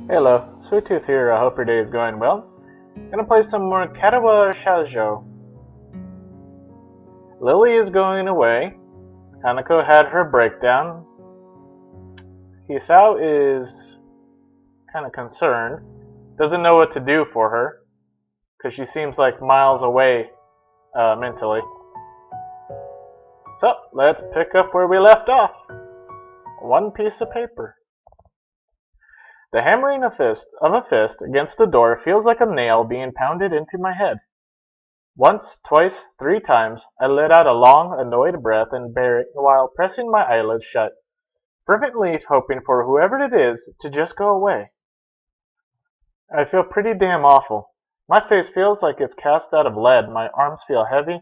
Hello, Sweet Tooth here. I hope your day is going well. Gonna play some more Katawa Shoujo. Lily is going away. Hanako had her breakdown. Hisao is kind of concerned. Doesn't know what to do for her because she seems like miles away mentally. So let's pick up where we left off. One piece of paper. The hammering of a fist against the door feels like a nail being pounded into my head. Once, twice, 3 times, I let out a long, annoyed breath and bear it while pressing my eyelids shut, fervently hoping for whoever it is to just go away. I feel pretty damn awful. My face feels like it's cast out of lead, my arms feel heavy,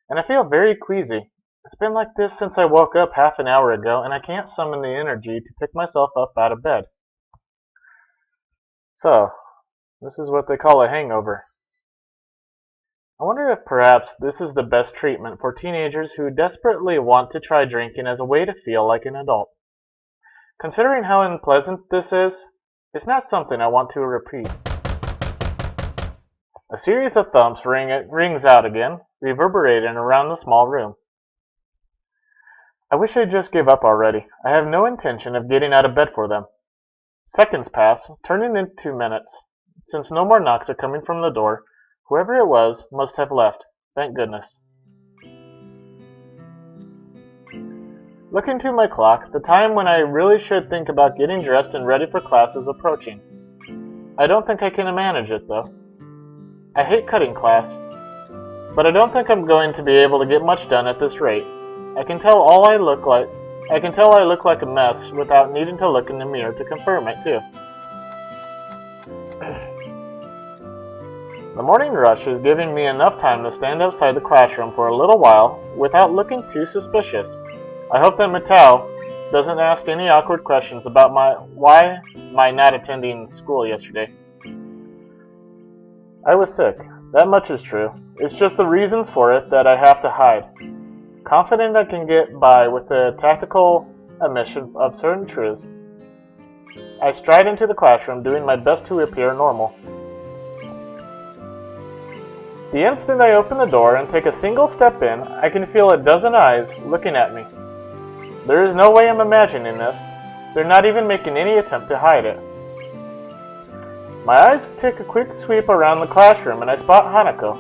and I feel very queasy. It's been like this since I woke up half an hour ago, and I can't summon the energy to pick myself up out of bed. So, this is what they call a hangover. I wonder if perhaps this is the best treatment for teenagers who desperately want to try drinking as a way to feel like an adult. Considering how unpleasant this is, it's not something I want to repeat. A series of thumps rings out again, reverberating around the small room. I wish I'd just give up already. I have no intention of getting out of bed for them. Seconds pass, turning into minutes. Since no more knocks are coming from the door, whoever it was must have left. Thank goodness. Looking to my clock, the time when I really should think about getting dressed and ready for class is approaching. I don't think I can manage it, though. I hate cutting class, but I don't think I'm going to be able to get much done at this rate. I can tell I look like a mess without needing to look in the mirror to confirm it, too. The morning rush is giving me enough time to stand outside the classroom for a little while without looking too suspicious. I hope that Mattel doesn't ask any awkward questions about why my not attending school yesterday. I was sick. That much is true. It's just the reasons for it that I have to hide. Confident I can get by with the tactical omission of certain truths, I stride into the classroom doing my best to appear normal. The instant I open the door and take a single step in, I can feel a dozen eyes looking at me. There is no way I'm imagining this. They're not even making any attempt to hide it. My eyes take a quick sweep around the classroom and I spot Hanako.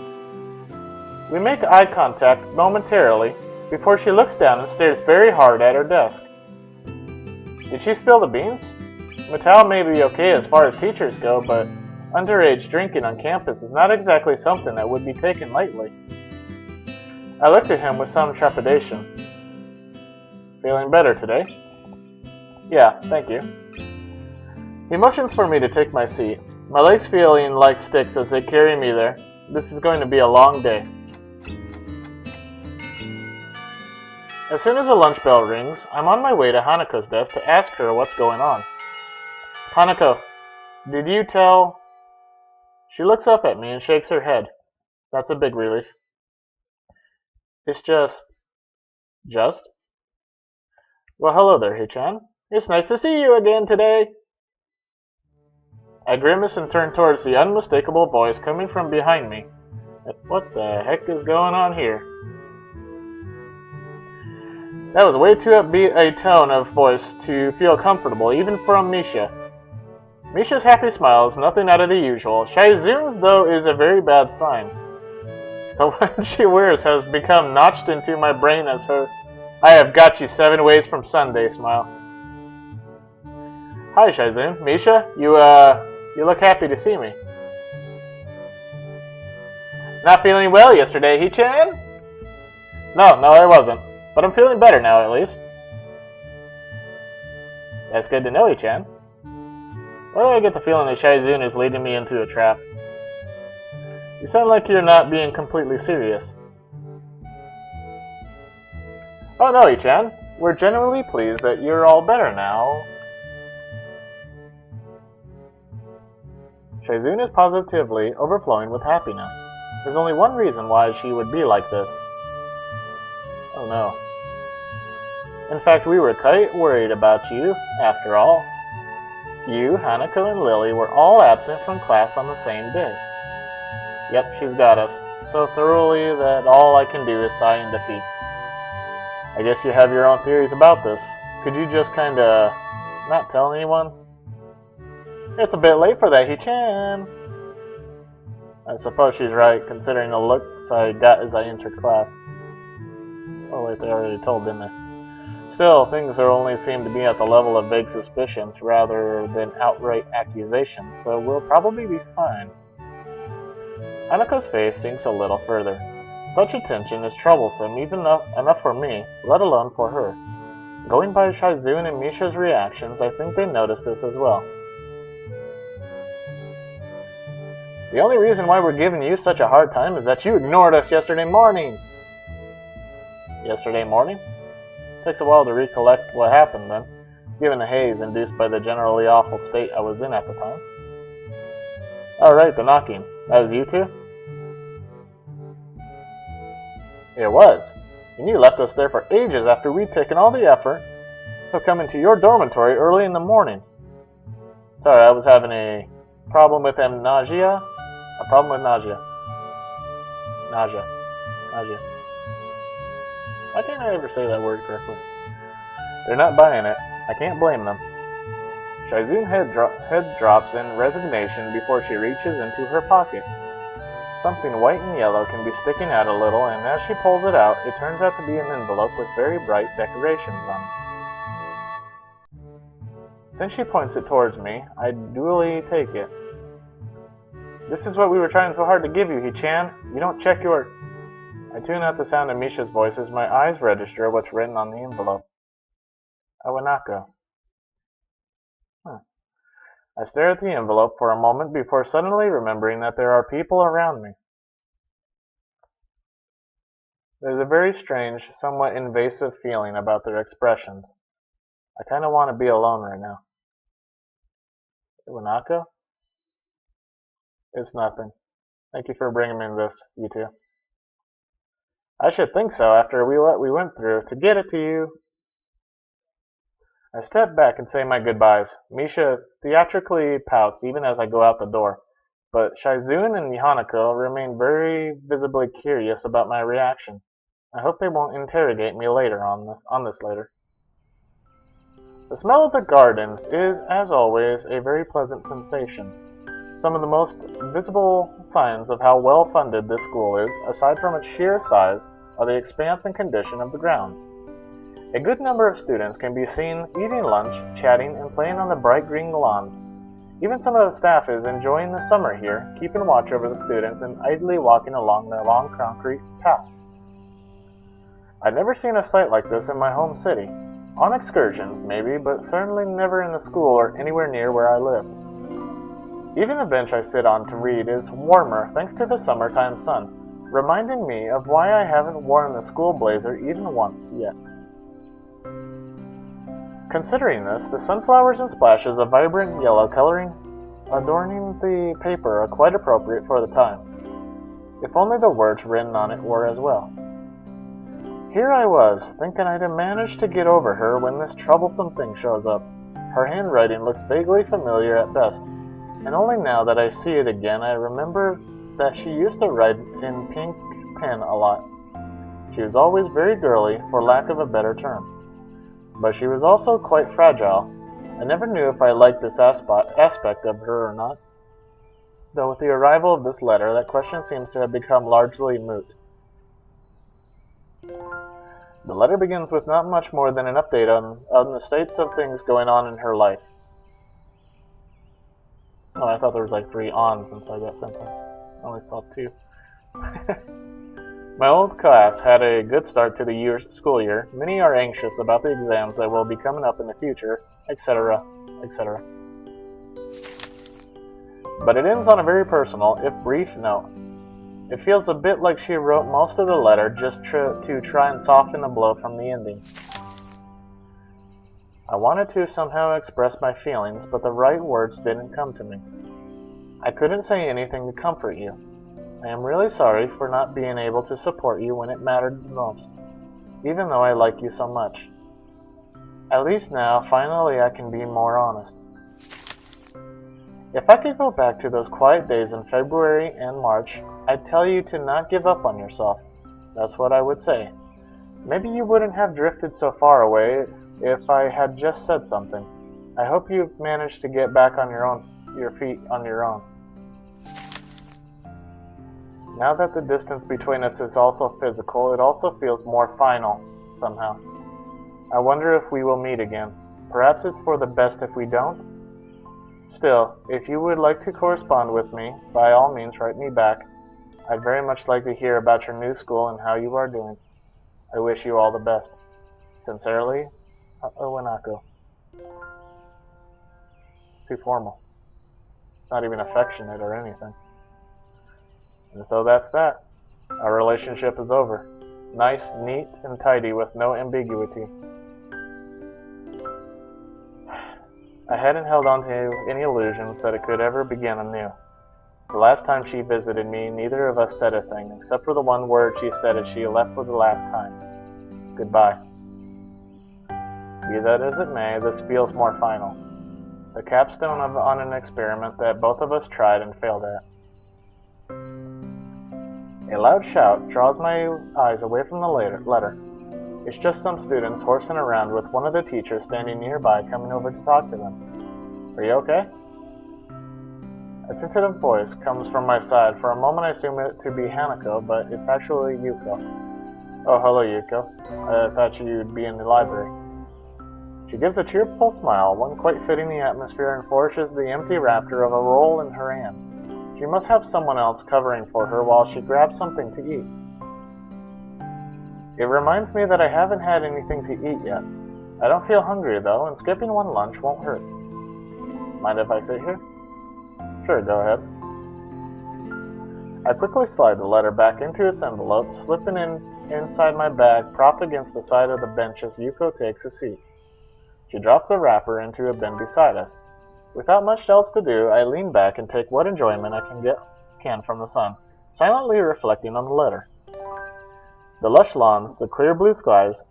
We make eye contact momentarily before she looks down and stares very hard at her desk. Did she spill the beans? Mattel may be okay as far as teachers go, but underage drinking on campus is not exactly something that would be taken lightly. I looked at him with some trepidation. Feeling better today? Yeah, thank you. He motions for me to take my seat. My legs feeling like sticks as they carry me there. This is going to be a long day. As soon as the lunch bell rings, I'm on my way to Hanako's desk to ask her what's going on. Hanako, did you tell... She looks up at me and shakes her head. That's a big relief. It's just... Just? Well, hello there, Hei-chan. It's nice to see you again today. I grimace and turn towards the unmistakable voice coming from behind me. What the heck is going on here? That was way too upbeat a tone of voice to feel comfortable, even from Misha. Misha's happy smile is nothing out of the usual. Shaizune's, though, is a very bad sign. The one she wears has become notched into my brain as her "I have got you 7 ways from Sunday" smile. Hi, Shaizune. Misha, you look happy to see me. Not feeling well yesterday, Hei-chan? No, I wasn't. But I'm feeling better now, at least. That's good to know, Hei-chan. Why do I get the feeling that Shaizune is leading me into a trap? You sound like you're not being completely serious. Oh no, Hei-chan. We're genuinely pleased that you're all better now. Shaizune is positively overflowing with happiness. There's only one reason why she would be like this. Oh no. In fact, we were quite worried about you, after all. You, Hanako, and Lily were all absent from class on the same day. Yep, she's got us, so thoroughly that all I can do is sigh in defeat. I guess you have your own theories about this. Could you just kinda not tell anyone? It's a bit late for that, Hee-chan. I suppose she's right, considering the looks I got as I entered class. Oh wait, they already told, didn't they? Still, things only seem to be at the level of vague suspicions rather than outright accusations, so we'll probably be fine. Hanako's face sinks a little further. Such attention is troublesome, even enough for me, let alone for her. Going by Shaizun and Misha's reactions, I think they noticed this as well. The only reason why we're giving you such a hard time is that you ignored us yesterday morning. Yesterday morning? Takes a while to recollect what happened then, given the haze induced by the generally awful state I was in at the time. Alright, the knocking. That was you two? It was. And you left us there for ages after we'd taken all the effort to come into your dormitory early in the morning. Sorry, I was having a problem with nausea. A problem with nausea. Nausea. Why can't I ever say that word correctly? They're not buying it. I can't blame them. Shaizun head drops in resignation before she reaches into her pocket. Something white and yellow can be sticking out a little, and as she pulls it out, it turns out to be an envelope with very bright decorations on it. Since she points it towards me, I duly take it. This is what we were trying so hard to give you, Hee-chan. You don't check your... I tune out the sound of Misha's voice as my eyes register what's written on the envelope. Awanako. I stare at the envelope for a moment before suddenly remembering that there are people around me. There's a very strange, somewhat invasive feeling about their expressions. I kind of want to be alone right now. Awanako? It's nothing. Thank you for bringing me this, you two. I should think so after what we went through. To get it to you... I step back and say my goodbyes. Misha theatrically pouts even as I go out the door, but Shaizun and Hanako remain very visibly curious about my reaction. I hope they won't interrogate me later on this later. The smell of the gardens is, as always, a very pleasant sensation. Some of the most visible signs of how well funded this school is, aside from its sheer size, are the expanse and condition of the grounds. A good number of students can be seen eating lunch, chatting, and playing on the bright green lawns. Even some of the staff is enjoying the summer here, keeping watch over the students and idly walking along their long concrete paths. I've never seen a sight like this in my home city. On excursions, maybe, but certainly never in the school or anywhere near where I live. Even the bench I sit on to read is warmer thanks to the summertime sun, reminding me of why I haven't worn the school blazer even once yet. Considering this, the sunflowers and splashes of vibrant yellow coloring adorning the paper are quite appropriate for the time. If only the words written on it were as well. Here I was, thinking I'd managed to get over her when this troublesome thing shows up. Her handwriting looks vaguely familiar at best, and only now that I see it again I remember that she used to write in pink pen a lot. She was always very girly, for lack of a better term. But she was also quite fragile. I never knew if I liked this aspect of her or not. Though with the arrival of this letter, that question seems to have become largely moot. The letter begins with not much more than an update on the states of things going on in her life. Oh, I thought there was like 3 ons inside that sentence. I only saw 2. My old class had a good start to the school year. Many are anxious about the exams that will be coming up in the future, etc., etc. But it ends on a very personal, if brief, note. It feels a bit like she wrote most of the letter just to try and soften the blow from the ending. I wanted to somehow express my feelings, but the right words didn't come to me. I couldn't say anything to comfort you. I am really sorry for not being able to support you when it mattered the most, even though I like you so much. At least now, finally I can be more honest. If I could go back to those quiet days in February and March, I'd tell you to not give up on yourself. That's what I would say. Maybe you wouldn't have drifted so far away if I had just said something. I hope you've managed to get back on your feet on your own. Now that the distance between us is also physical, it also feels more final, somehow. I wonder if we will meet again. Perhaps it's for the best if we don't? Still, if you would like to correspond with me, by all means write me back. I'd very much like to hear about your new school and how you are doing. I wish you all the best. Sincerely, Owanako. It's too formal. It's not even affectionate or anything. And so that's that. Our relationship is over. Nice, neat, and tidy with no ambiguity. I hadn't held on to any illusions that it could ever begin anew. The last time she visited me, neither of us said a thing, except for the one word she said as she left for the last time. Goodbye. Be that as it may, this feels more final. The capstone on an experiment that both of us tried and failed at. A loud shout draws my eyes away from the letter. It's just some students horsing around with one of the teachers standing nearby coming over to talk to them. Are you okay? A tentative voice comes from my side. For a moment I assume it to be Hanako, but it's actually Yuko. Oh, hello Yuko. I thought you'd be in the library. She gives a cheerful smile, one quite fitting the atmosphere, and flourishes the empty wrapper of a roll in her hand. She must have someone else covering for her while she grabs something to eat. It reminds me that I haven't had anything to eat yet. I don't feel hungry though, and skipping one lunch won't hurt. Mind if I sit here? Sure, go ahead. I quickly slide the letter back into its envelope, slipping inside my bag, propped against the side of the bench as Yuko takes a seat. She drops the wrapper into a bin beside us. Without much else to do, I lean back and take what enjoyment I can from the sun, silently reflecting on the letter. The lush lawns, the clear blue skies.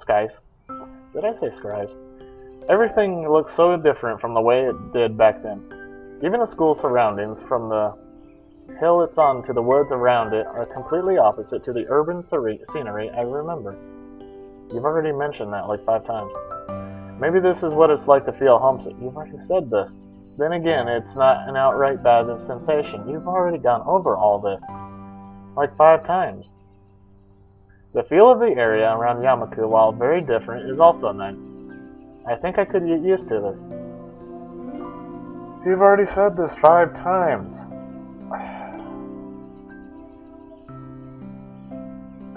Did I say skies? Everything looks so different from the way it did back then. Even the school surroundings, from the hill it's on to the woods around it, are completely opposite to the urban scenery I remember. You've already mentioned that like 5 times. Maybe this is what it's like to feel homesick. You've already said this. Then again, it's not an outright bad sensation. You've already gone over all this. Like 5 times. The feel of the area around Yamaku, while very different, is also nice. I think I could get used to this. You've already said this 5 times.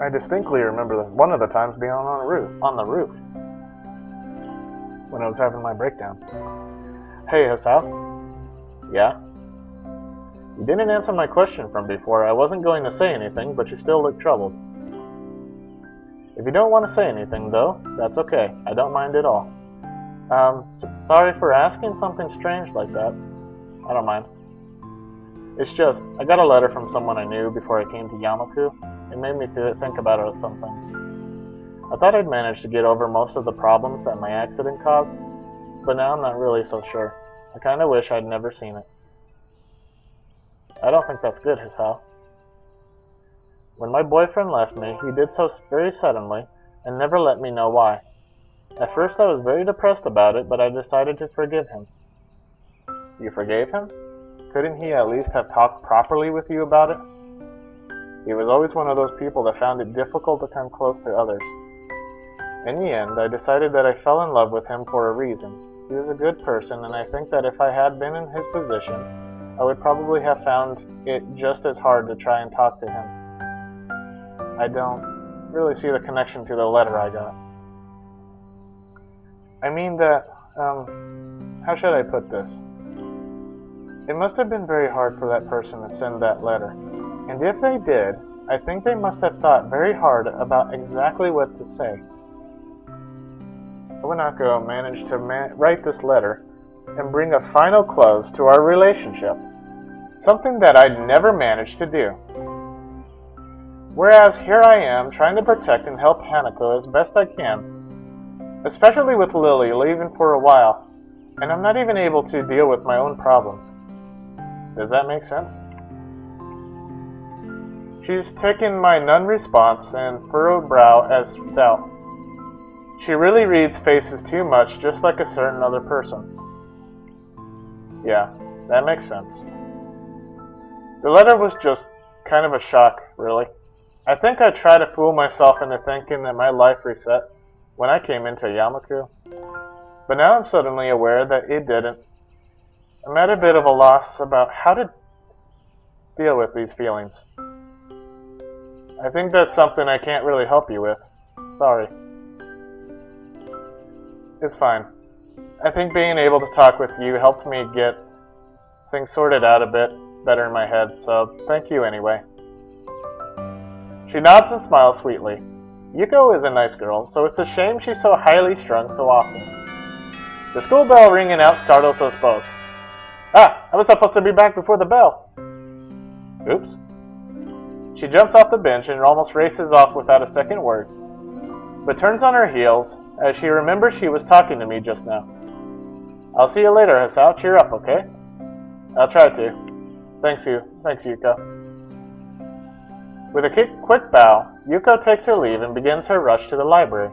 I distinctly remember one of the times being on the roof. When I was having my breakdown. Hey, Hisao? Yeah? You didn't answer my question from before. I wasn't going to say anything, but you still look troubled. If you don't want to say anything, though, that's okay. I don't mind at all. Sorry for asking something strange like that. I don't mind. It's just, I got a letter from someone I knew before I came to Yamaku. It made me think about some things. I thought I'd managed to get over most of the problems that my accident caused, but now I'm not really so sure. I kinda wish I'd never seen it. I don't think that's good, Hisao. When my boyfriend left me, he did so very suddenly, and never let me know why. At first I was very depressed about it, but I decided to forgive him. You forgave him? Couldn't he at least have talked properly with you about it? He was always one of those people that found it difficult to come close to others. In the end, I decided that I fell in love with him for a reason. He was a good person, and I think that if I had been in his position, I would probably have found it just as hard to try and talk to him. I don't really see the connection to the letter I got. I mean that, how should I put this? It must have been very hard for that person to send that letter. And if they did, I think they must have thought very hard about exactly what to say. Owanako managed to write this letter and bring a final close to our relationship, something that I'd never managed to do. Whereas here I am trying to protect and help Hanako as best I can, especially with Lily leaving for a while, and I'm not even able to deal with my own problems. Does that make sense? She's taken my non-response and furrowed brow as doubt. She really reads faces too much, just like a certain other person. Yeah, that makes sense. The letter was just kind of a shock, really. I think I tried to fool myself into thinking that my life reset when I came into Yamaku. But now I'm suddenly aware that it didn't. I'm at a bit of a loss about how to deal with these feelings. I think that's something I can't really help you with. Sorry. It's fine. I think being able to talk with you helped me get things sorted out a bit better in my head, so thank you anyway. She nods and smiles sweetly. Yuko is a nice girl, so it's a shame she's so highly strung so often. The school bell ringing out startles us both. Ah, I was supposed to be back before the bell. Oops. She jumps off the bench and almost races off without a second word, but turns on her heels as she remembers she was talking to me just now. I'll see you later, Hasao. Cheer up, okay? I'll try to. Thanks, Yuko. With a quick bow, Yuko takes her leave and begins her rush to the library.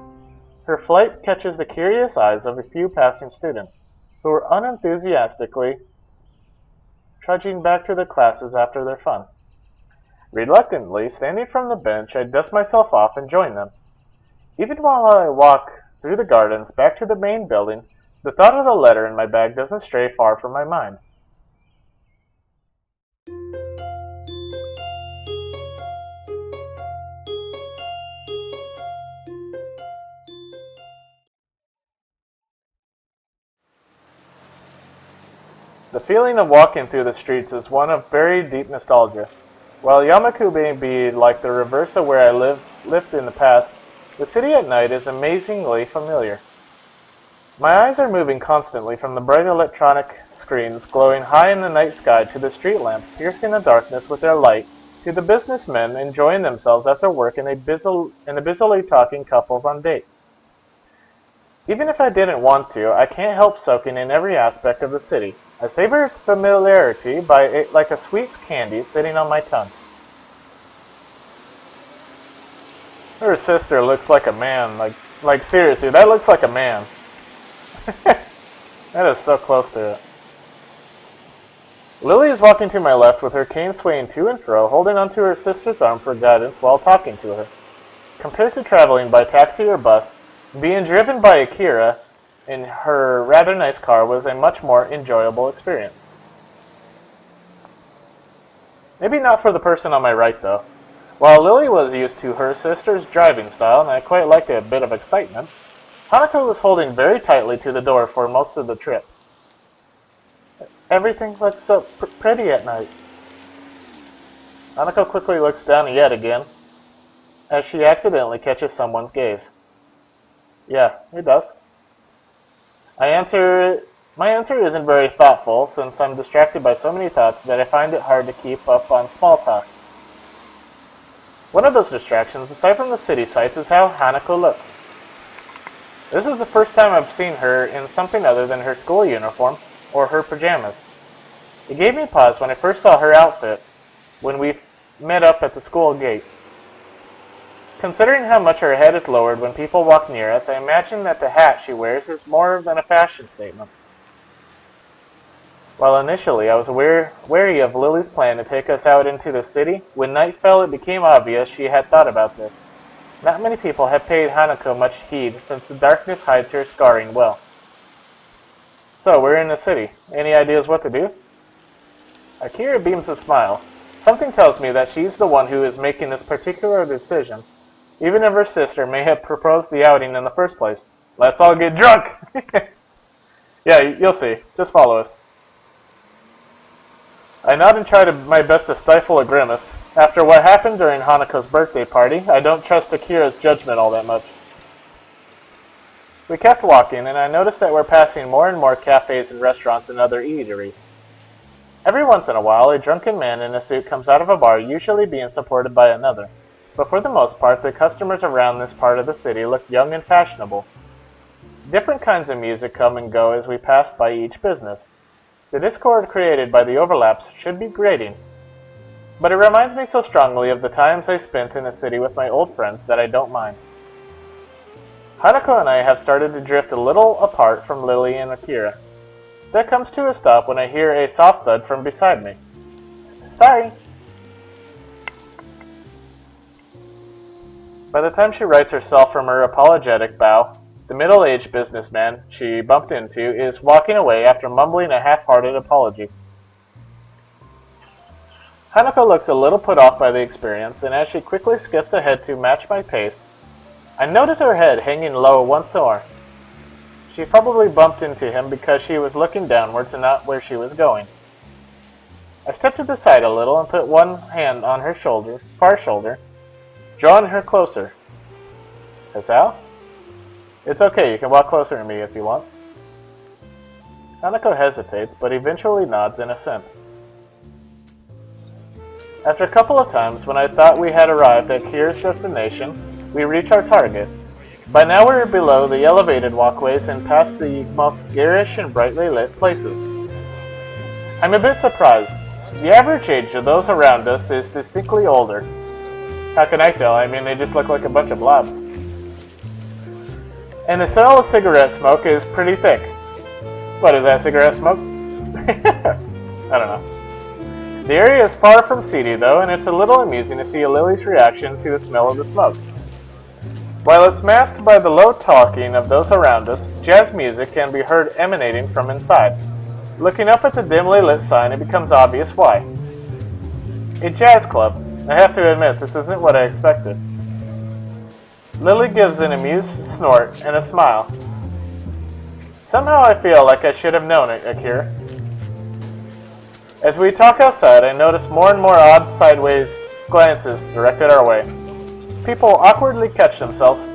Her flight catches the curious eyes of a few passing students, who are unenthusiastically trudging back to their classes after their fun. Reluctantly, standing from the bench, I dust myself off and join them. Even while I walk through the gardens back to the main building, the thought of the letter in my bag doesn't stray far from my mind. The feeling of walking through the streets is one of very deep nostalgia. While Yamaku may be like the reverse of where I lived in the past, the city at night is amazingly familiar. My eyes are moving constantly from the bright electronic screens glowing high in the night sky to the street lamps piercing the darkness with their light to the businessmen enjoying themselves after work and the busily talking couples on dates. Even if I didn't want to, I can't help soaking in every aspect of the city. I savor its familiarity like a sweet candy sitting on my tongue. Her sister looks like a man. Like seriously, that looks like a man. That is so close to it. Lily is walking to my left with her cane swaying to and fro, holding onto her sister's arm for guidance while talking to her. Compared to traveling by taxi or bus, being driven by Akira in her rather nice car was a much more enjoyable experience. Maybe not for the person on my right, though. While Lily was used to her sister's driving style, and I quite liked a bit of excitement, Hanako was holding very tightly to the door for most of the trip. Everything looks so pretty at night. Hanako quickly looks down yet again, as she accidentally catches someone's gaze. Yeah, it does. My answer isn't very thoughtful, since I'm distracted by so many thoughts that I find it hard to keep up on small talk. One of those distractions, aside from the city sights, is how Hanako looks. This is the first time I've seen her in something other than her school uniform or her pajamas. It gave me pause when I first saw her outfit when we met up at the school gate. Considering how much her head is lowered when people walk near us, I imagine that the hat she wears is more than a fashion statement. While initially I was wary of Lily's plan to take us out into the city, when night fell it became obvious she had thought about this. Not many people have paid Hanako much heed, since the darkness hides her scarring well. So, we're in the city. Any ideas what to do? Akira beams a smile. Something tells me that she's the one who is making this particular decision, even if her sister may have proposed the outing in the first place. Let's all get drunk! Yeah, you'll see. Just follow us. I nod and try my best to stifle a grimace. After what happened during Hanako's birthday party, I don't trust Akira's judgment all that much. We kept walking, and I noticed that we're passing more and more cafes and restaurants and other eateries. Every once in a while, a drunken man in a suit comes out of a bar, usually being supported by another. But for the most part, the customers around this part of the city look young and fashionable. Different kinds of music come and go as we pass by each business. The discord created by the overlaps should be grating, but it reminds me so strongly of the times I spent in the city with my old friends that I don't mind. Hanako and I have started to drift a little apart from Lily and Akira. That comes to a stop when I hear a soft thud from beside me. Sorry. By the time she rights herself from her apologetic bow, the middle-aged businessman she bumped into is walking away after mumbling a half-hearted apology. Hanako looks a little put off by the experience, and as she quickly skips ahead to match my pace, I notice her head hanging low once more. She probably bumped into him because she was looking downwards and not where she was going. I step to the side a little and put one hand on her far shoulder, drawing her closer. Hisao? It's okay, you can walk closer to me if you want. Hanako hesitates, but eventually nods in assent. After a couple of times, when I thought we had arrived at Kira's destination, we reach our target. By now we're below the elevated walkways and past the most garish and brightly lit places. I'm a bit surprised. The average age of those around us is distinctly older. How can I tell? I mean, they just look like a bunch of blobs. And the smell of cigarette smoke is pretty thick. What is that, cigarette smoke? I don't know. The area is far from seedy though, and it's a little amusing to see Lily's reaction to the smell of the smoke. While it's masked by the low talking of those around us, jazz music can be heard emanating from inside. Looking up at the dimly lit sign, it becomes obvious why. A jazz club. I have to admit, this isn't what I expected. Lily gives an amused snort and a smile. Somehow I feel like I should have known it, Akira. As we talk outside, I notice more and more odd sideways glances directed our way. People awkwardly catch themselves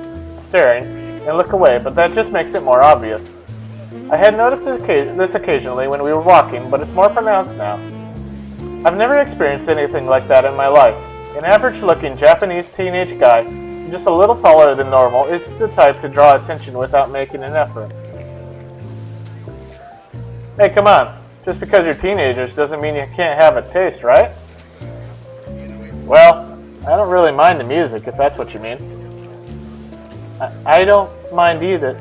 staring and look away, but that just makes it more obvious. I had noticed this occasionally when we were walking, but it's more pronounced now. I've never experienced anything like that in my life. An average-looking Japanese teenage guy, just a little taller than normal, isn't the type to draw attention without making an effort. Hey, come on. Just because you're teenagers doesn't mean you can't have a taste, right? Well, I don't really mind the music, if that's what you mean. I don't mind either.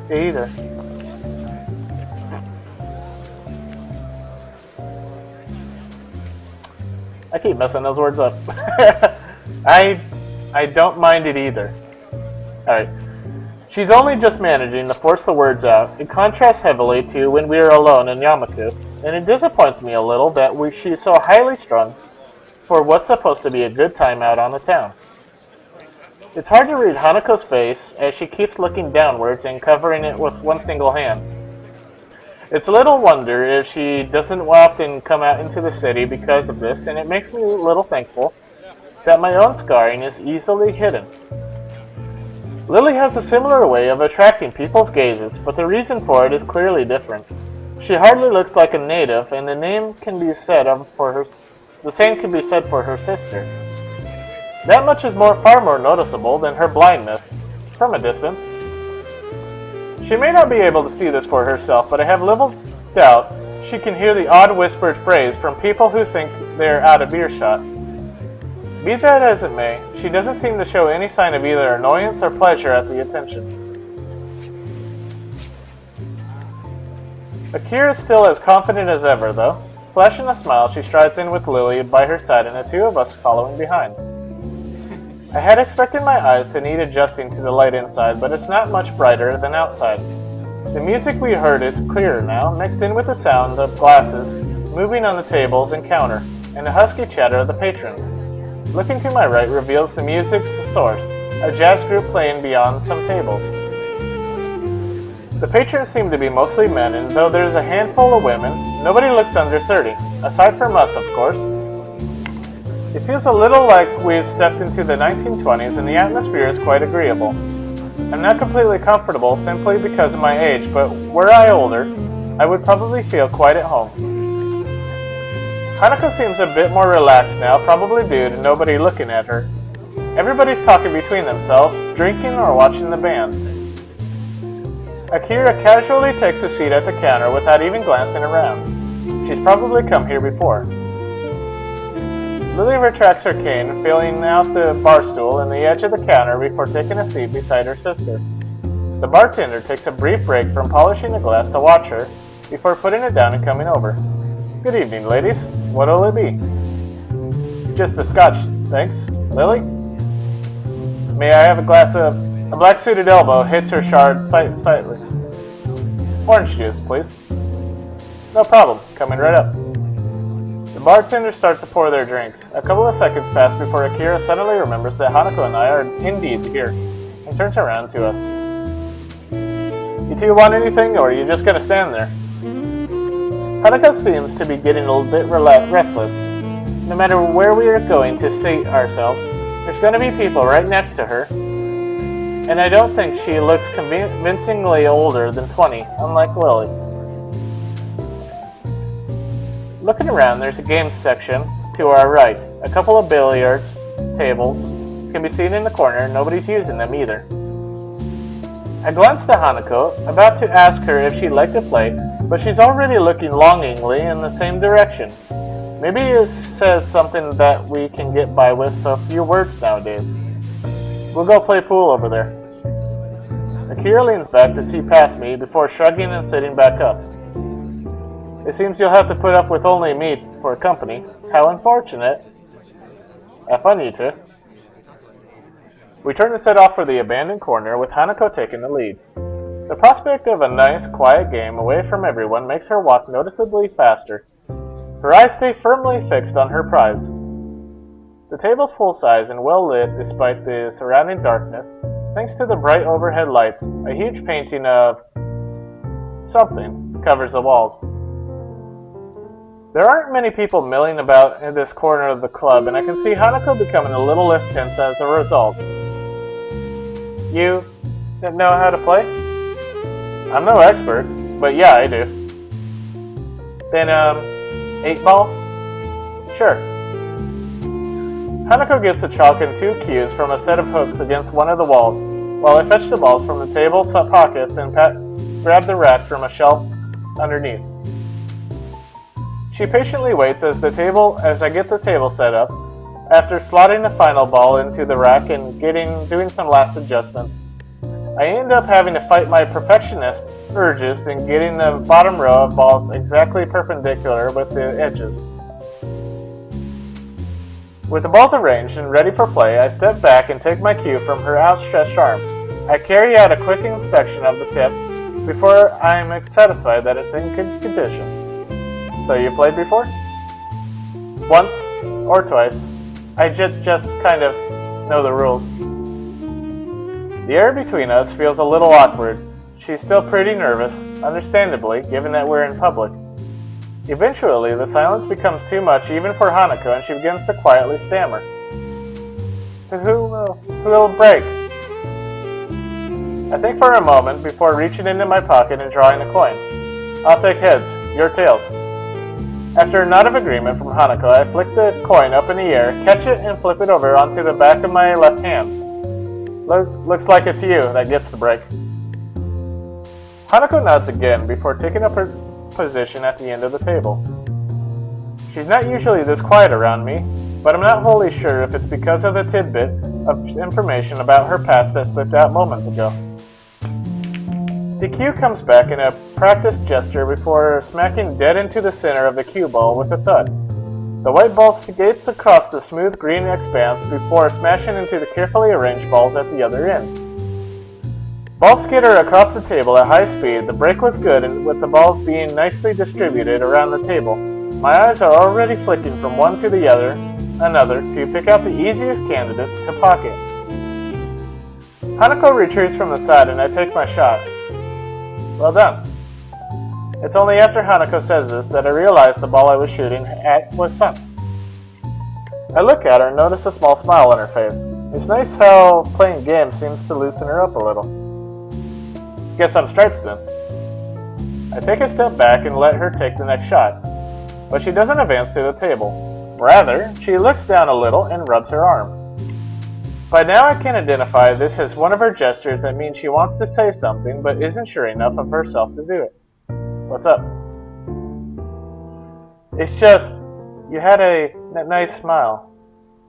I keep messing those words up. I don't mind it either. Alright. She's only just managing to force the words out. It contrasts heavily to when we are alone in Yamaku, and it disappoints me a little that she's so highly strung for what's supposed to be a good time out on the town. It's hard to read Hanako's face as she keeps looking downwards and covering it with one single hand. It's little wonder if she doesn't often come out into the city because of this, and it makes me a little thankful that my own scarring is easily hidden. Lily has a similar way of attracting people's gazes, but the reason for it is clearly different. She hardly looks like a native, and the same can be said for her sister. That much is far more noticeable than her blindness, from a distance. She may not be able to see this for herself, but I have little doubt she can hear the odd whispered phrase from people who think they're out of earshot. Be that as it may, she doesn't seem to show any sign of either annoyance or pleasure at the attention. Akira is still as confident as ever, though. Flashing a smile, she strides in with Lily by her side and the two of us following behind. I had expected my eyes to need adjusting to the light inside, but it's not much brighter than outside. The music we heard is clearer now, mixed in with the sound of glasses moving on the tables and counter, and the husky chatter of the patrons. Looking to my right reveals the music's source, a jazz group playing beyond some tables. The patrons seem to be mostly men, and though there's a handful of women, nobody looks under 30, aside from us, of course. It feels a little like we've stepped into the 1920s, and the atmosphere is quite agreeable. I'm not completely comfortable simply because of my age, but were I older, I would probably feel quite at home. Hanako seems a bit more relaxed now, probably due to nobody looking at her. Everybody's talking between themselves, drinking or watching the band. Akira casually takes a seat at the counter without even glancing around. She's probably come here before. Lily retracts her cane, filling out the bar stool and the edge of the counter before taking a seat beside her sister. The bartender takes a brief break from polishing the glass to watch her, before putting it down and coming over. Good evening, ladies. What'll it be? Just a scotch, thanks. Lily? May I have a glass of... A black-suited elbow hits her shard slightly. Orange juice, please. No problem. Coming right up. The bartender starts to pour their drinks. A couple of seconds pass before Akira suddenly remembers that Hanako and I are indeed here, and turns around to us. You two want anything, or are you just gonna stand there? Hanako seems to be getting a little bit restless. No matter where we are going to seat ourselves, there's going to be people right next to her. And I don't think she looks convincingly older than 20, unlike Lily. Looking around, there's a games section to our right. A couple of billiards tables can be seen in the corner, and nobody's using them either. I glance to Hanako, about to ask her if she'd like to play, but she's already looking longingly in the same direction. Maybe it says something that we can get by with so few words nowadays. We'll go play pool over there. Akira leans back to see past me before shrugging and sitting back up. It seems you'll have to put up with only me for company. How unfortunate. Have fun, you two. We turn to set off for the abandoned corner, with Hanako taking the lead. The prospect of a nice, quiet game away from everyone makes her walk noticeably faster. Her eyes stay firmly fixed on her prize. The table's full size and well lit despite the surrounding darkness, thanks to the bright overhead lights. A huge painting of something covers the walls. There aren't many people milling about in this corner of the club, and I can see Hanako becoming a little less tense as a result. You know how to play? I'm no expert, but yeah, I do. Then, 8-ball? Sure. Hanako gets the chalk and 2 cues from a set of hooks against one of the walls, while I fetch the balls from the table pockets and grab the rack from a shelf underneath. She patiently waits as I get the table set up. After slotting the final ball into the rack and doing some last adjustments, I end up having to fight my perfectionist urges in getting the bottom row of balls exactly perpendicular with the edges. With the balls arranged and ready for play, I step back and take my cue from her outstretched arm. I carry out a quick inspection of the tip before I'm satisfied that it's in good condition. So you played before? Once or twice. I just kind of know the rules. The air between us feels a little awkward. She's still pretty nervous, understandably, given that we're in public. Eventually, the silence becomes too much even for Hanako, and she begins to quietly stammer. Who will break? I think for a moment before reaching into my pocket and drawing a coin. I'll take heads, your tails. After a nod of agreement from Hanako, I flick the coin up in the air, catch it, and flip it over onto the back of my left hand. Looks like it's you that gets the break. Hanako nods again before taking up her position at the end of the table. She's not usually this quiet around me, but I'm not wholly sure if it's because of the tidbit of information about her past that slipped out moments ago. The cue comes back in a practiced gesture before smacking dead into the center of the cue ball with a thud. The white ball skates across the smooth green expanse before smashing into the carefully arranged balls at the other end. Balls skitter across the table at high speed. The break was good, and with the balls being nicely distributed around the table, my eyes are already flicking from one to the other, another, to pick out the easiest candidates to pocket. Hanako retreats from the side, and I take my shot. Well done. It's only after Hanako says this that I realize the ball I was shooting at was sunk. I look at her and notice a small smile on her face. It's nice how playing games seems to loosen her up a little. Guess I'm stripes then. I take a step back and let her take the next shot, but she doesn't advance to the table. Rather, she looks down a little and rubs her arm. By now I can identify this as one of her gestures that means she wants to say something but isn't sure enough of herself to do it. What's up? It's just, you had a nice smile.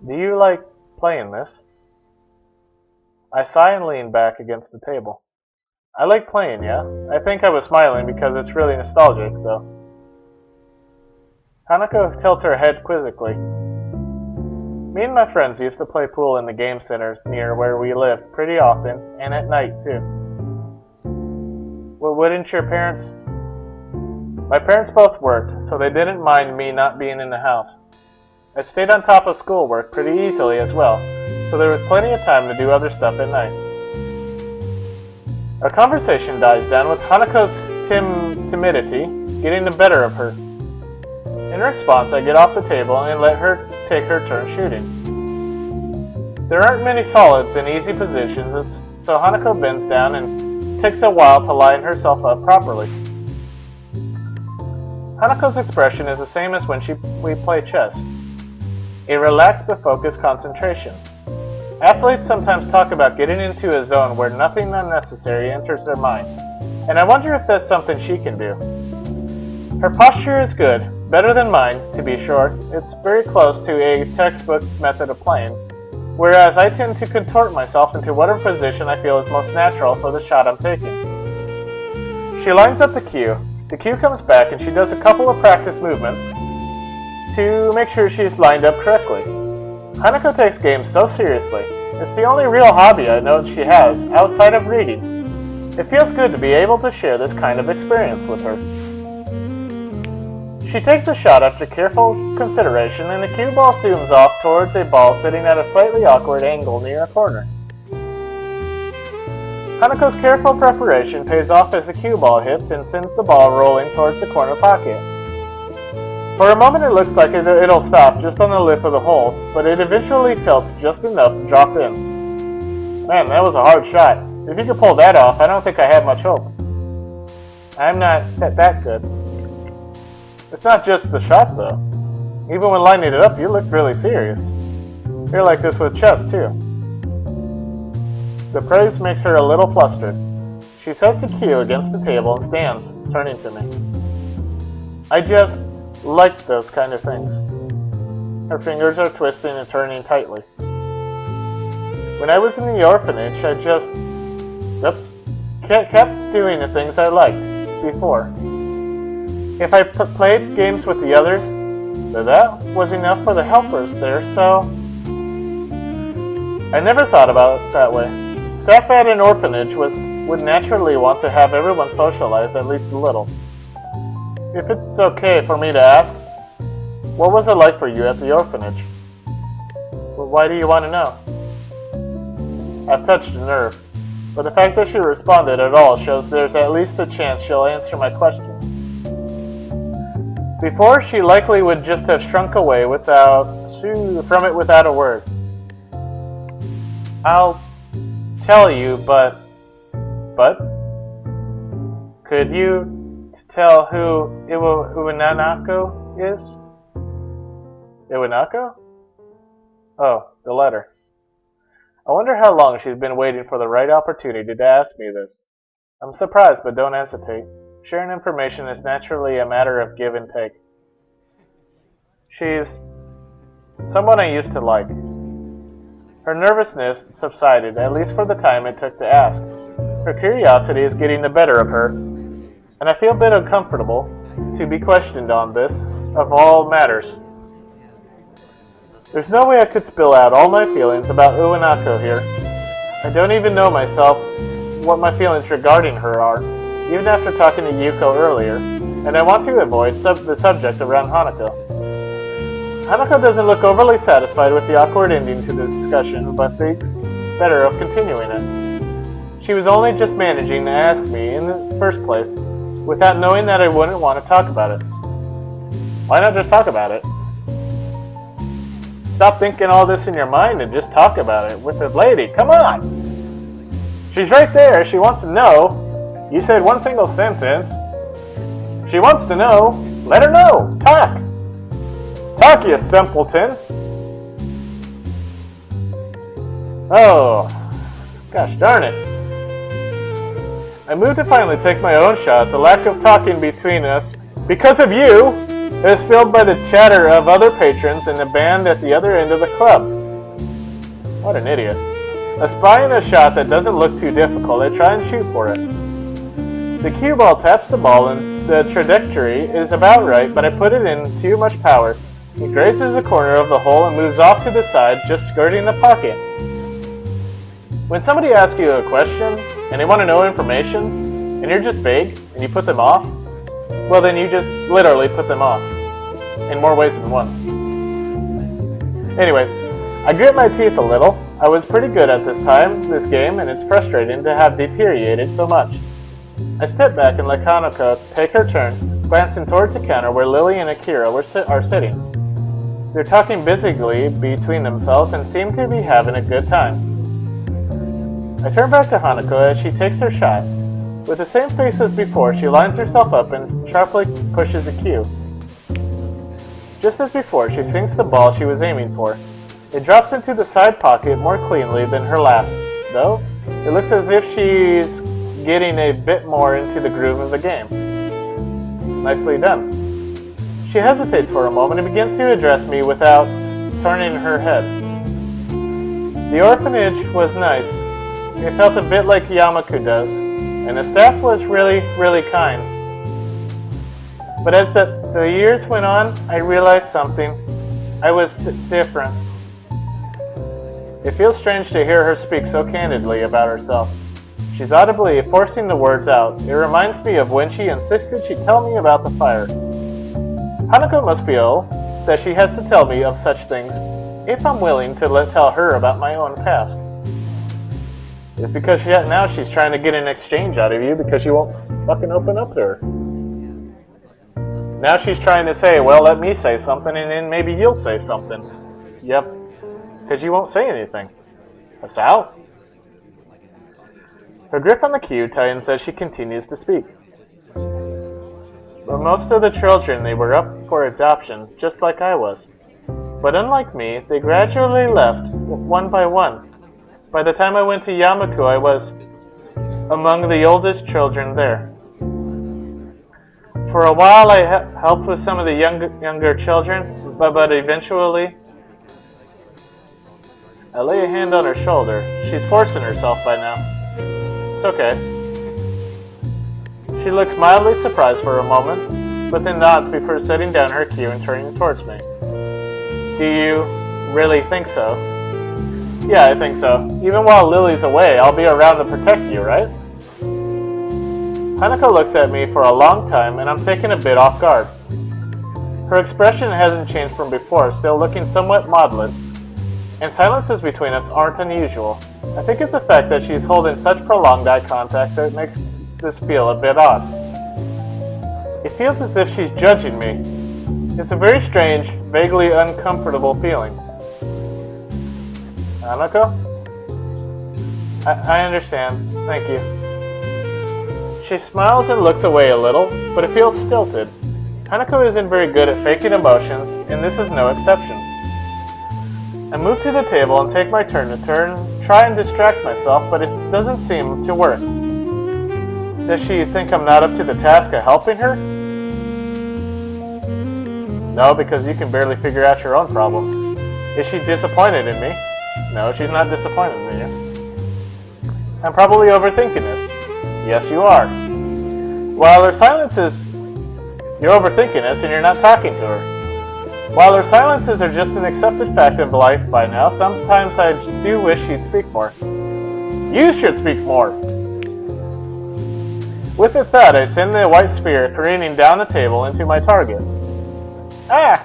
Do you like playing this? I sigh and lean back against the table. I like playing, yeah. I think I was smiling because it's really nostalgic, though. Hanako tilts her head quizzically. Me and my friends used to play pool in the game centers near where we lived pretty often, and at night, too. Well, wouldn't your parents... My parents both worked, so they didn't mind me not being in the house. I stayed on top of schoolwork pretty easily as well, so there was plenty of time to do other stuff at night. Our conversation dies down with Hanako's timidity getting the better of her. In response, I get off the table and let her take her turn shooting. There aren't many solids in easy positions, so Hanako bends down and takes a while to line herself up properly. Hanako's expression is the same as when we play chess. A relaxed but focused concentration. Athletes sometimes talk about getting into a zone where nothing unnecessary enters their mind, and I wonder if that's something she can do. Her posture is good, better than mine, to be sure. It's very close to a textbook method of playing, whereas I tend to contort myself into whatever position I feel is most natural for the shot I'm taking. She lines up the cue. The cue comes back and she does a couple of practice movements to make sure she's lined up correctly. Hanako takes games so seriously. It's the only real hobby I know she has outside of reading. It feels good to be able to share this kind of experience with her. She takes the shot after careful consideration, and the cue ball zooms off towards a ball sitting at a slightly awkward angle near a corner. Hanako's careful preparation pays off as the cue ball hits and sends the ball rolling towards the corner pocket. For a moment it looks like it'll stop just on the lip of the hole, but it eventually tilts just enough to drop in. Man, that was a hard shot. If you could pull that off, I don't think I have much hope. I'm not that good. It's not just the shot, though. Even when lining it up, you looked really serious. You're like this with chess, too. The praise makes her a little flustered. She sets the cue against the table and stands, turning to me. I just like those kind of things. Her fingers are twisting and turning tightly. When I was in the orphanage, I just kept doing the things I liked before. If I played games with the others, that was enough for the helpers there, so I never thought about it that way. Staff at an orphanage would naturally want to have everyone socialize at least a little. If it's okay for me to ask, what was it like for you at the orphanage? Well, why do you want to know? I've touched a nerve, but the fact that she responded at all shows there's at least a chance she'll answer my question. Before, she likely would just have shrunk away from it without a word. I'll tell you, but? Could you tell who Iwanako is? Iwanako? Oh, the letter. I wonder how long she's been waiting for the right opportunity to ask me this. I'm surprised, but don't hesitate. Sharing information is naturally a matter of give and take. She's someone I used to like. Her nervousness subsided, at least for the time it took to ask. Her curiosity is getting the better of her, and I feel a bit uncomfortable to be questioned on this, of all matters. There's no way I could spill out all my feelings about Iwanako here. I don't even know myself what my feelings regarding her are, even after talking to Yuko earlier, and I want to avoid the subject around Hanako. Hanako doesn't look overly satisfied with the awkward ending to the discussion, but thinks better of continuing it. She was only just managing to ask me in the first place, without knowing that I wouldn't want to talk about it. Why not just talk about it? Stop thinking all this in your mind and just talk about it with the lady. Come on! She's right there. She wants to know. You said one single sentence. She wants to know. Let her know. Talk! Talk, you simpleton! Oh, gosh darn it. I moved to finally take my own shot. The lack of talking between us, because of you, It was filled by the chatter of other patrons and the band at the other end of the club. What an idiot. Espying a shot that doesn't look too difficult, I try and shoot for it. The cue ball taps the ball and the trajectory is about right, but I put it in too much power. It grazes the corner of the hole and moves off to the side, just skirting the pocket. When somebody asks you a question and they want to know information, and you're just vague and you put them off, well then you just literally put them off. In more ways than one. Anyways, I grit my teeth a little. I was pretty good at this game, and it's frustrating to have deteriorated so much. I step back and let Hanako take her turn, glancing towards the counter where Lily and Akira are sitting. They're talking busily between themselves and seem to be having a good time. I turn back to Hanako as she takes her shot. With the same face as before, she lines herself up and sharply pushes the cue. Just as before, she sinks the ball she was aiming for. It drops into the side pocket more cleanly than her last, though it looks as if she's getting a bit more into the groove of the game. Nicely done. She hesitates for a moment and begins to address me without turning her head. The orphanage was nice. It felt a bit like Yamaku does, and the staff was really, really kind. But as the years went on, I realized something. I was different. It feels strange to hear her speak so candidly about herself. She's audibly forcing the words out. It reminds me of when she insisted she tell me about the fire. Hanako must feel that she has to tell me of such things if I'm willing to tell her about my own past. It's because now she's trying to get an exchange out of you because you won't fucking open up to her. Now she's trying to say, well, let me say something and then maybe you'll say something. Yep, because you won't say anything. That's out. Her grip on the cue tightens as she continues to speak. But most of the children, they were up for adoption, just like I was. But unlike me, they gradually left, one by one. By the time I went to Yamaku, I was among the oldest children there. For a while, I helped with some of the younger children, but eventually, I lay a hand on her shoulder. She's forcing herself by now. It's okay. She looks mildly surprised for a moment, but then nods before setting down her cue and turning towards me. Do you really think so? Yeah, I think so. Even while Lily's away, I'll be around to protect you, right? Hanako looks at me for a long time, and I'm taken a bit off guard. Her expression hasn't changed from before, still looking somewhat maudlin, and silences between us aren't unusual. I think it's the fact that she's holding such prolonged eye contact that makes this feel a bit odd. It feels as if she's judging me. It's a very strange, vaguely uncomfortable feeling. Hanako? I understand. Thank you. She smiles and looks away a little, but it feels stilted. Hanako isn't very good at faking emotions, and this is no exception. I move to the table and take my turn to try and distract myself, but it doesn't seem to work. Does she think I'm not up to the task of helping her? No, because you can barely figure out your own problems. Is she disappointed in me? No, she's not disappointed in me. I'm probably overthinking this. Yes, you are. While her silences, you're overthinking this and you're not talking to her. While her silences are just an accepted fact of life by now, sometimes I do wish she'd speak more. You should speak more! With the thud, I send the white sphere careening down the table into my target. Ah!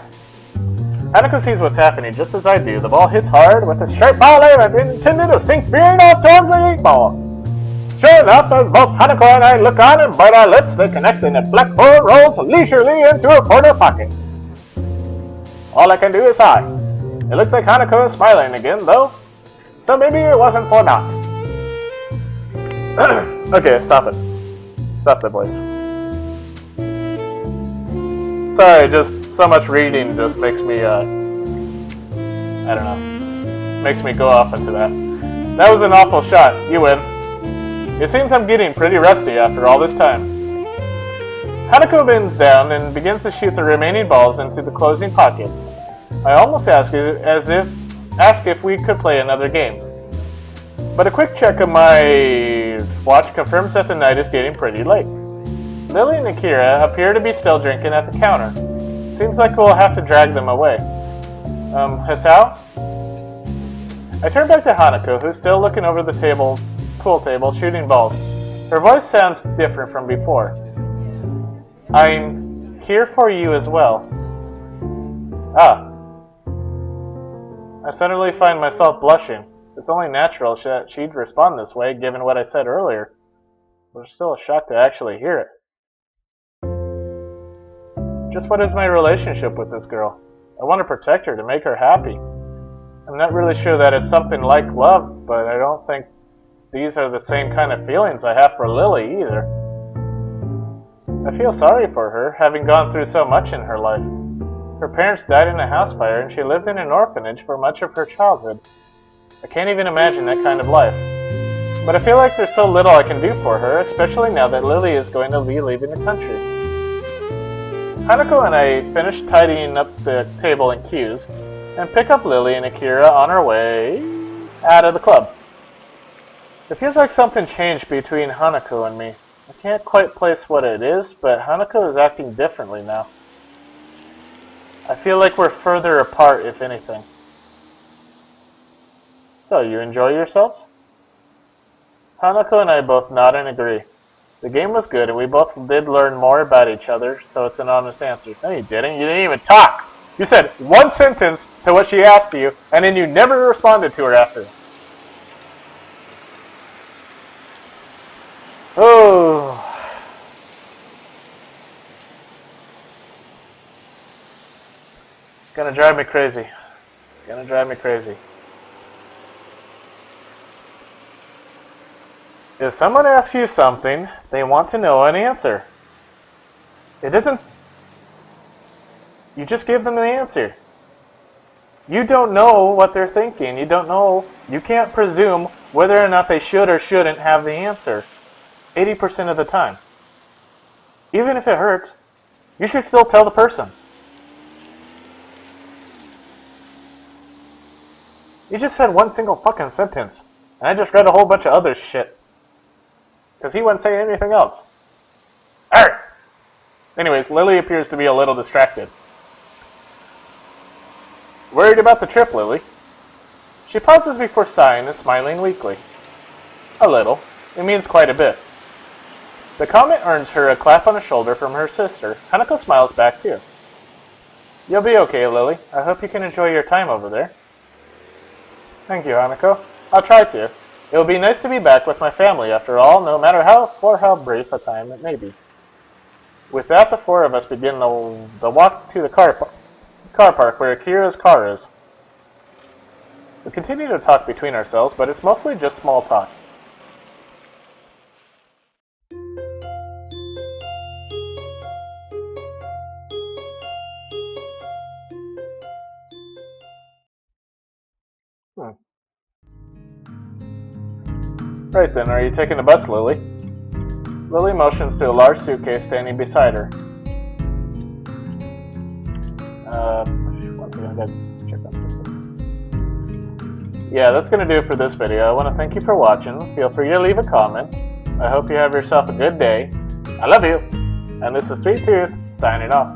Hanako sees what's happening just as I do. The ball hits hard with a sharp volley and intended to sink veering off towards the 8-ball. Sure enough, as both Hanako and I look on and bite our lips, they connect and the black ball rolls leisurely into a corner pocket. All I can do is sigh. It looks like Hanako is smiling again, though, so maybe it wasn't for naught. Okay, stop it. Stop that, boys. Sorry, just so much reading just makes me, I don't know, makes me go off into that. That was an awful shot. You win. It seems I'm getting pretty rusty after all this time. Hanako bends down and begins to shoot the remaining balls into the closing pockets. I almost ask if we could play another game. But a quick check of my watch confirms that the night is getting pretty late. Lily and Akira appear to be still drinking at the counter. Seems like we'll have to drag them away. Hisao? I turn back to Hanako, who's still looking over the pool table, shooting balls. Her voice sounds different from before. I'm here for you as well. Ah. I suddenly find myself blushing. It's only natural that she'd respond this way, given what I said earlier. But it's still a shock to actually hear it. Just what is my relationship with this girl? I want to protect her, to make her happy. I'm not really sure that it's something like love, but I don't think these are the same kind of feelings I have for Lily either. I feel sorry for her, having gone through so much in her life. Her parents died in a house fire and she lived in an orphanage for much of her childhood. I can't even imagine that kind of life. But I feel like there's so little I can do for her, especially now that Lily is going to be leaving the country. Hanako and I finish tidying up the table and cues, and pick up Lily and Akira on our way out of the club. It feels like something changed between Hanako and me. I can't quite place what it is, but Hanako is acting differently now. I feel like we're further apart, if anything. So, you enjoy yourselves? Hanako and I both nod and agree. The game was good, and we both did learn more about each other, so it's an honest answer. No, you didn't. You didn't even talk! You said one sentence to what she asked you, and then you never responded to her after. Oh. Gonna drive me crazy. Gonna drive me crazy. If someone asks you something, they want to know an answer. It isn't... You just give them the answer. You don't know what they're thinking. You don't know. You can't presume whether or not they should or shouldn't have the answer 80% of the time. Even if it hurts, you should still tell the person. You just said one single fucking sentence, and I just read a whole bunch of other shit. Because he wouldn't say anything else. Alright! Anyways, Lily appears to be a little distracted. Worried about the trip, Lily? She pauses before sighing and smiling weakly. A little. It means quite a bit. The comment earns her a clap on the shoulder from her sister. Hanako smiles back too. You'll be okay, Lily. I hope you can enjoy your time over there. Thank you, Hanako. I'll try to. It will be nice to be back with my family after all, no matter how brief a time it may be. With that, the four of us begin the walk to the car park where Akira's car is. We continue to talk between ourselves, but it's mostly just small talk. Right then, are you taking the bus, Lily? Lily motions to a large suitcase standing beside her. Once again, I gotta check on something. Yeah, that's gonna do it for this video. I want to thank you for watching. Feel free to leave a comment. I hope you have yourself a good day. I love you. And this is Sweet Tooth, signing off.